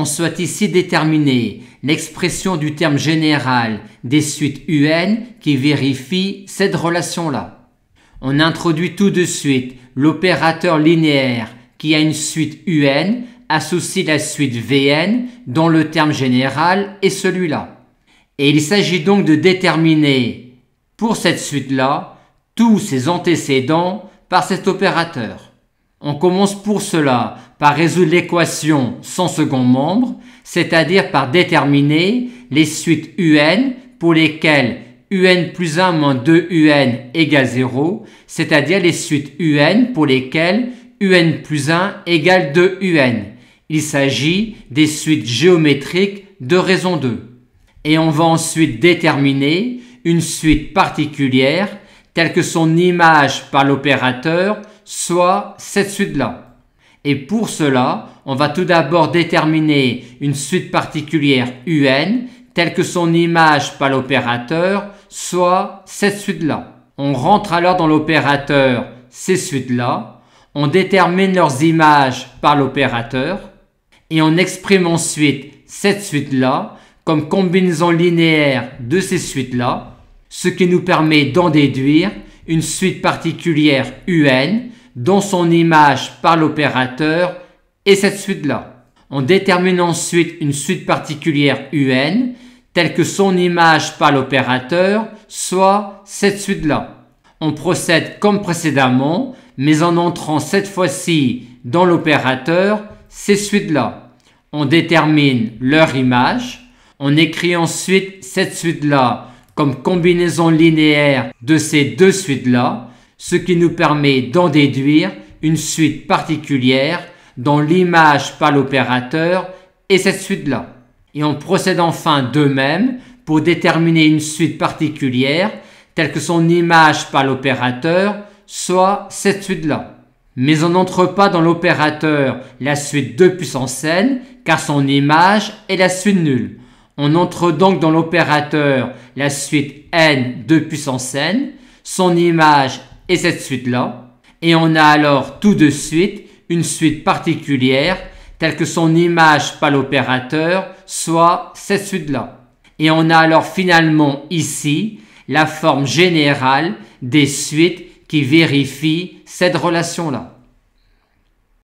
On souhaite ici déterminer l'expression du terme général des suites UN qui vérifie cette relation-là. On introduit tout de suite l'opérateur linéaire qui a une suite UN associe la suite Vn dont le terme général est celui-là. Et il s'agit donc de déterminer pour cette suite-là tous ses antécédents par cet opérateur. On commence pour cela par résoudre l'équation sans second membre, c'est-à-dire par déterminer les suites UN pour lesquelles UN plus 1 moins 2 UN égale 0, c'est-à-dire les suites UN pour lesquelles UN plus 1 égale 2 UN. Il s'agit des suites géométriques de raison 2. Et on va ensuite déterminer une suite particulière telle que son image par l'opérateur soit cette suite-là. Et pour cela, on va tout d'abord déterminer une suite particulière UN telle que son image par l'opérateur soit cette suite-là. On rentre alors dans l'opérateur ces suites-là, on détermine leurs images par l'opérateur et on exprime ensuite cette suite-là comme combinaison linéaire de ces suites-là, ce qui nous permet d'en déduire une suite particulière UN dont son image par l'opérateur est cette suite-là. On détermine ensuite une suite particulière UN telle que son image par l'opérateur soit cette suite-là. On procède comme précédemment, mais en entrant cette fois-ci dans l'opérateur ces suites-là. On détermine leur image, on écrit ensuite cette suite-là comme combinaison linéaire de ces deux suites-là, ce qui nous permet d'en déduire une suite particulière dont l'image par l'opérateur est cette suite-là. Et on procède enfin de même pour déterminer une suite particulière telle que son image par l'opérateur soit cette suite-là. Mais on n'entre pas dans l'opérateur la suite 2 puissance n car son image est la suite nulle. On entre donc dans l'opérateur la suite n 2 puissance n, son image est cette suite-là, et on a alors tout de suite une suite particulière telle que son image par l'opérateur soit cette suite-là. Et on a alors finalement ici la forme générale des suites qui vérifient cette relation-là.